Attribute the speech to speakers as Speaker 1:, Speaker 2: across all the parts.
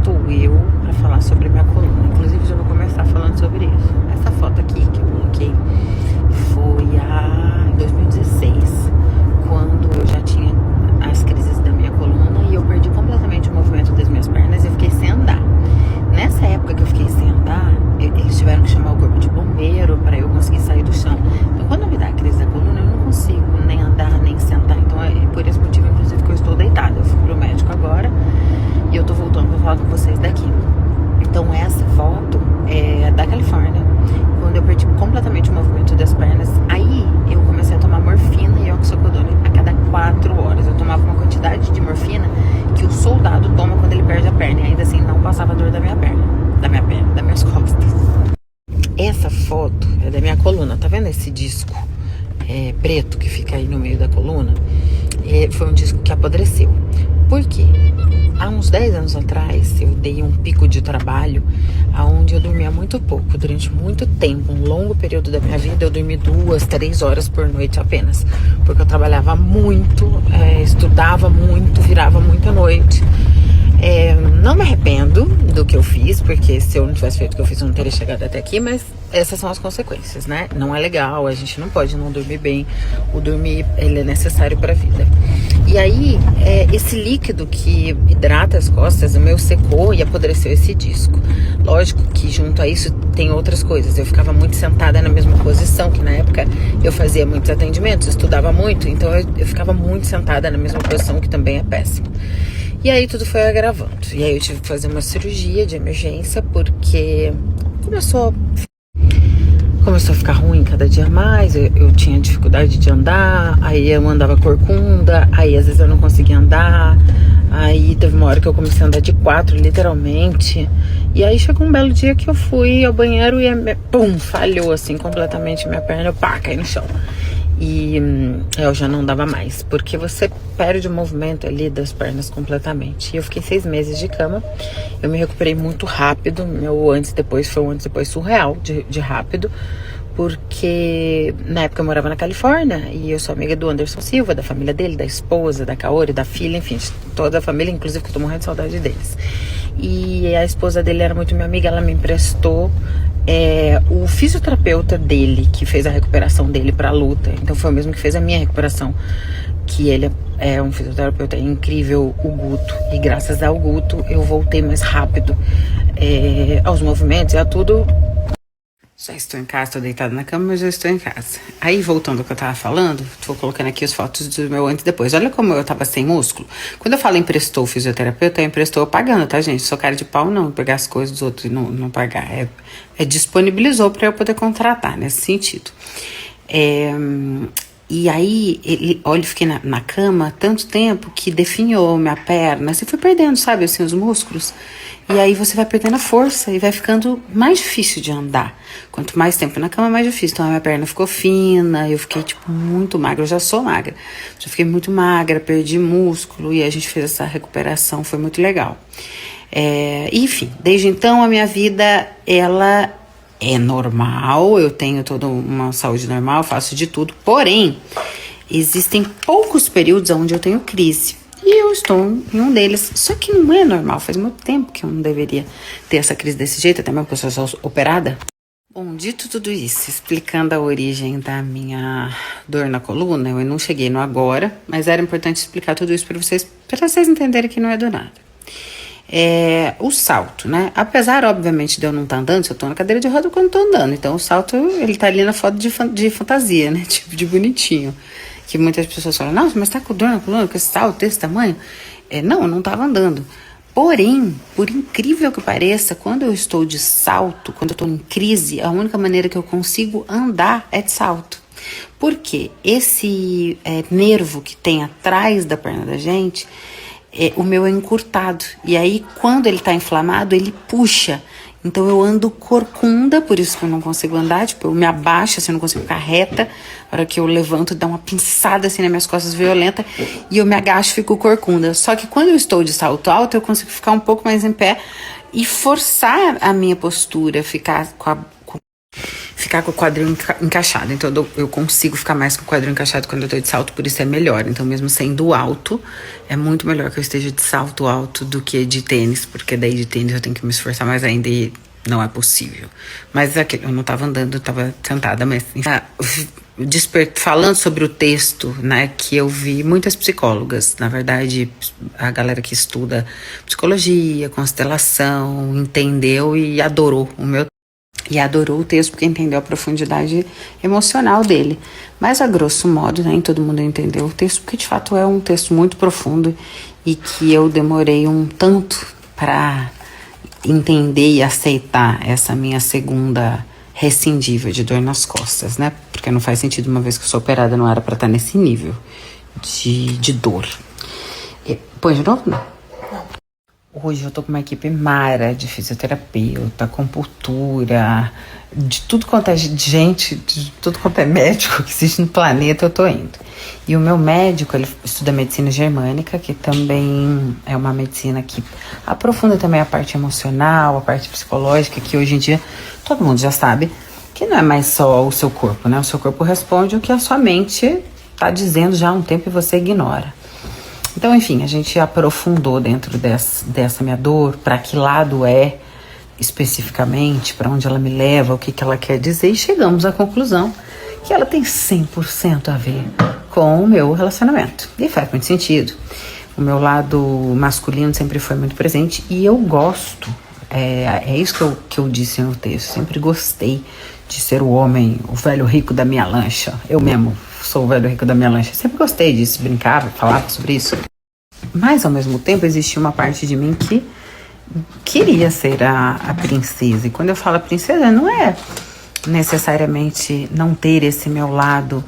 Speaker 1: estou eu para falar sobre a minha coluna. Inclusive, já vou começar falando sobre isso. Essa foto aqui que eu coloquei foi em 2016, quando eu já tinha as crises da minha coluna e eu perdi completamente o movimento das minhas pernas e eu fiquei sem andar. Nessa época que eu fiquei sem andar, eles tiveram que chamar o corpo de bombeiro para eu conseguir sair do chão. Então, quando me dá a crise da coluna, eu não consigo nem andar, nem sentar. Então, é por esse motivo, inclusive, que eu estou deitada. Eu fui pro médico agora e eu tô voltando para falar com vocês daqui. Então, essa foto é da Califórnia, quando eu perdi completamente o movimento das pernas. Aí, eu comecei a tomar morfina e oxicodone a cada 4 horas. Eu tomava uma quantidade de morfina que o soldado toma quando ele perde a perna. E ainda assim, não passava dor da minha perna, das minhas costas. Essa foto é da minha coluna. Tá vendo esse disco preto que fica aí no meio da coluna? Foi um disco que apodreceu. Por quê? Há uns 10 anos atrás, eu dei um pico de trabalho onde eu dormia muito pouco. Durante muito tempo, um longo período da minha vida, eu dormi 2, 3 horas por noite apenas. Porque eu trabalhava muito, estudava muito, virava muito à noite. Não me arrependo do que eu fiz, porque se eu não tivesse feito o que eu fiz, eu não teria chegado até aqui, mas essas são as consequências, né? Não é legal, a gente não pode não dormir bem. O dormir, ele é necessário para a vida. E aí, esse líquido que hidrata as costas, o meu secou e apodreceu esse disco. Lógico que junto a isso tem outras coisas. Eu ficava muito sentada na mesma posição, que na época eu fazia muitos atendimentos, estudava muito, então eu ficava muito sentada na mesma posição, que também é péssimo. E aí tudo foi agravando. E aí eu tive que fazer uma cirurgia de emergência, porque começou a ficar ruim cada dia mais. Eu tinha dificuldade de andar, aí eu andava corcunda, aí às vezes eu não conseguia andar. Aí teve uma hora que eu comecei a andar de 4, literalmente. E aí chegou um belo dia que eu fui ao banheiro e falhou assim completamente minha perna, caí no chão. E eu já não dava mais, porque você perde o movimento ali das pernas completamente. E eu fiquei 6 meses de cama. Eu me recuperei muito rápido. Meu antes e depois foi um antes e depois surreal de rápido, porque na época eu morava na Califórnia e eu sou amiga do Anderson Silva, da família dele, da esposa, da Kaori, da filha, enfim, toda a família, inclusive, que eu tô morrendo de saudade deles. E a esposa dele era muito minha amiga, ela me emprestou o fisioterapeuta dele, que fez a recuperação dele pra luta. Então foi o mesmo que fez a minha recuperação, que ele é um fisioterapeuta incrível, o Guto. E graças ao Guto eu voltei mais rápido aos movimentos e a tudo. Já estou em casa, estou deitada na cama, mas já estou em casa. Aí, voltando ao que eu tava falando, tô colocando aqui as fotos do meu antes e depois. Olha como eu tava sem músculo. Quando eu falo emprestou o fisioterapeuta, emprestou eu pagando, tá, gente? Sou cara de pau, não. Pegar as coisas dos outros e não pagar. Disponibilizou para eu poder contratar, nesse sentido. E aí, olha, eu fiquei na cama tanto tempo que definhou minha perna. Você foi perdendo, sabe, assim, os músculos. E aí você vai perdendo a força e vai ficando mais difícil de andar. Quanto mais tempo na cama, mais difícil. Então a minha perna ficou fina, eu fiquei, muito magra. Eu já sou magra. Já fiquei muito magra, perdi músculo e a gente fez essa recuperação, foi muito legal. Enfim, desde então a minha vida, ela é normal, eu tenho toda uma saúde normal, faço de tudo. Porém, existem poucos períodos onde eu tenho crise. E eu estou em um deles. Só que não é normal, faz muito tempo que eu não deveria ter essa crise desse jeito, até mesmo porque eu sou operada. Bom, dito tudo isso, explicando a origem da minha dor na coluna, eu não cheguei no agora, mas era importante explicar tudo isso para vocês entenderem que não é do nada. O salto, né? Apesar, obviamente, de eu não estar andando, se eu tô na cadeira de roda, quando eu tô andando. Então, o salto, ele tá ali na foto de fantasia, né? Tipo, de bonitinho. Que muitas pessoas falam, nossa, mas tá com dor na coluna, com esse salto desse tamanho? Não, eu não tava andando. Porém, por incrível que pareça, quando eu estou de salto, quando eu estou em crise, a única maneira que eu consigo andar é de salto. Porque esse nervo que tem atrás da perna da gente, o meu é encurtado. E aí, quando ele tá inflamado, ele puxa. Então eu ando corcunda, por isso que eu não consigo andar, tipo, eu me abaixo, assim, eu não consigo ficar reta. A hora que eu levanto, dá uma pinçada assim nas minhas costas violenta e eu me agacho e fico corcunda. Só que quando eu estou de salto alto, eu consigo ficar um pouco mais em pé e forçar a minha postura, ficar ficar com o quadril encaixado. Então eu consigo ficar mais com o quadril encaixado quando eu tô de salto, por isso é melhor. Então mesmo sendo alto, é muito melhor que eu esteja de salto alto do que de tênis, porque daí de tênis eu tenho que me esforçar mais ainda e não é possível. Mas aqui, eu não tava andando, eu tava sentada, mas falando sobre o texto, né, que eu vi muitas psicólogas, na verdade, a galera que estuda psicologia, constelação, entendeu e adorou o texto porque entendeu a profundidade emocional dele. Mas a grosso modo, nem todo mundo entendeu o texto, porque de fato é um texto muito profundo e que eu demorei um tanto para entender e aceitar essa minha segunda rescindível de dor nas costas, né? Porque não faz sentido, uma vez que eu sou operada, não era pra estar nesse nível de dor. Põe de novo, não? Hoje eu tô com uma equipe mara de fisioterapeuta, acupuntura, de tudo quanto é gente, de tudo quanto é médico que existe no planeta, eu tô indo. E o meu médico, ele estuda medicina germânica, que também é uma medicina que aprofunda também a parte emocional, a parte psicológica, que hoje em dia todo mundo já sabe que não é mais só o seu corpo, né? O seu corpo responde o que a sua mente tá dizendo já há um tempo e você ignora. Então, enfim, a gente aprofundou dentro dessa minha dor, para que lado é especificamente, para onde ela me leva, o que ela quer dizer, e chegamos à conclusão que ela tem 100% a ver com o meu relacionamento. E faz muito sentido. O meu lado masculino sempre foi muito presente e eu gosto, é isso que eu disse no texto, sempre gostei de ser o homem, o velho rico da minha lancha. Eu mesmo sou o velho rico da minha lancha. Sempre gostei disso, brincava, falava sobre isso. Mas, ao mesmo tempo, existia uma parte de mim que queria ser a princesa. E quando eu falo princesa, não é necessariamente não ter esse meu lado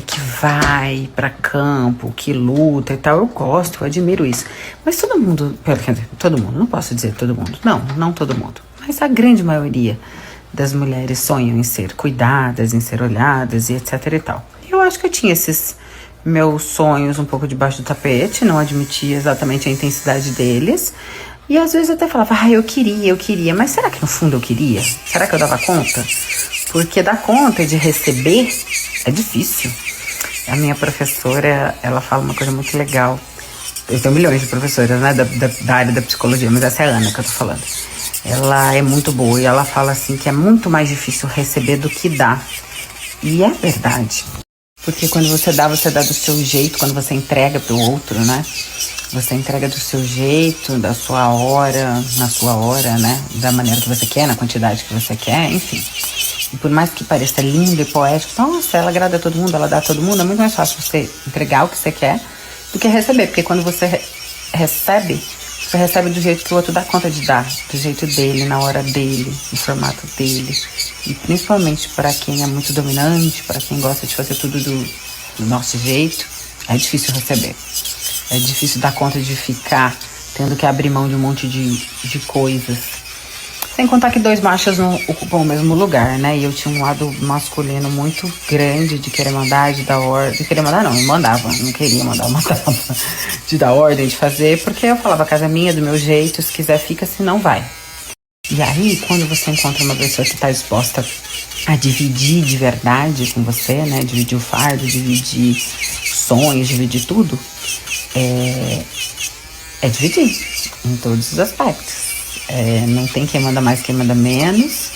Speaker 1: que vai pra campo, que luta e tal. Eu gosto, eu admiro isso. Mas todo mundo, quer dizer, todo mundo, não posso dizer todo mundo. Não todo mundo. Mas a grande maioria das mulheres sonham em ser cuidadas, em ser olhadas e etc e tal. Eu acho que eu tinha esses meus sonhos um pouco debaixo do tapete, não admitia exatamente a intensidade deles. E às vezes eu até falava, eu queria, mas será que no fundo eu queria? Será que eu dava conta? Porque dar conta de receber é difícil. A minha professora, ela fala uma coisa muito legal. Eu tenho milhões de professoras, né, da área da psicologia, mas essa é a Ana que eu tô falando. Ela é muito boa e ela fala assim que é muito mais difícil receber do que dar. E é verdade. Porque quando você dá do seu jeito, quando você entrega pro outro, né? Você entrega do seu jeito, da sua hora, na sua hora, né? Da maneira que você quer, na quantidade que você quer, enfim. E por mais que pareça lindo e poético, nossa, ela agrada a todo mundo, ela dá a todo mundo, é muito mais fácil você entregar o que você quer do que receber. Porque quando você recebe, você recebe do jeito que o outro dá conta de dar, do jeito dele, na hora dele, no formato dele. E principalmente para quem é muito dominante, para quem gosta de fazer tudo do nosso jeito, é difícil receber. É difícil dar conta de ficar tendo que abrir mão de um monte de coisas. Sem contar que dois machos não ocupam o mesmo lugar, né? E eu tinha um lado masculino muito grande de querer mandar, de dar ordem. De querer mandar não, eu mandava, não queria mandar, eu mandava. De dar ordem, de fazer, porque eu falava, a casa é minha, do meu jeito, se quiser fica, se não vai. E aí, quando você encontra uma pessoa que está disposta a dividir de verdade com você, né? Dividir o fardo, dividir sonhos, dividir tudo, é dividir em todos os aspectos. Não tem quem manda mais, quem manda menos.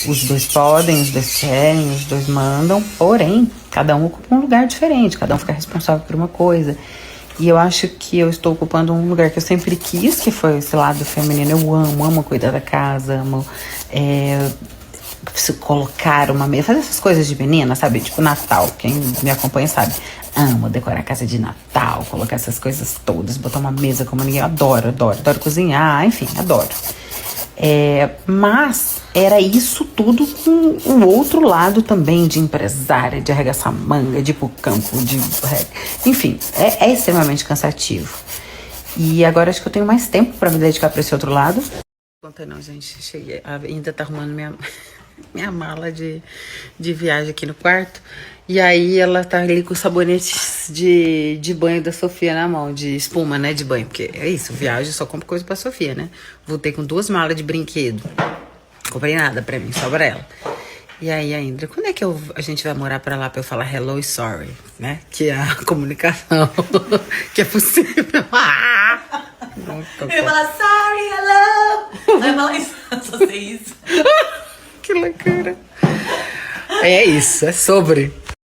Speaker 1: Os dois podem, os dois querem, os dois mandam. Porém, cada um ocupa um lugar diferente. Cada um fica responsável por uma coisa. E eu acho que eu estou ocupando um lugar que eu sempre quis, que foi esse lado feminino. Eu amo cuidar da casa, amo colocar uma mesa, fazer essas coisas de menina, sabe? Tipo Natal, quem me acompanha sabe. Amo decorar a casa de Natal, colocar essas coisas todas, botar uma mesa como ninguém. Adoro cozinhar, enfim, adoro. Mas era isso tudo com um outro lado também de empresária, de arregaçar manga, de ir pro campo, enfim, é extremamente cansativo. E agora acho que eu tenho mais tempo pra me dedicar pra esse outro lado. Contei não, gente, cheguei, ainda tá arrumando minha mala de viagem aqui no quarto. E aí ela tá ali com sabonetes de banho da Sofia na mão, de espuma, né, de banho. Porque é isso, viagem, só compro coisa pra Sofia, né? Voltei com 2 malas de brinquedo. comprei nada pra mim, só pra ela. E aí a Indra, quando é que a gente vai morar pra lá pra eu falar hello e sorry, né? Que é a comunicação que é possível.
Speaker 2: Eu ia falar sorry, hello. Vai falar isso, só sei isso.
Speaker 1: Que loucura. É isso, é sobre.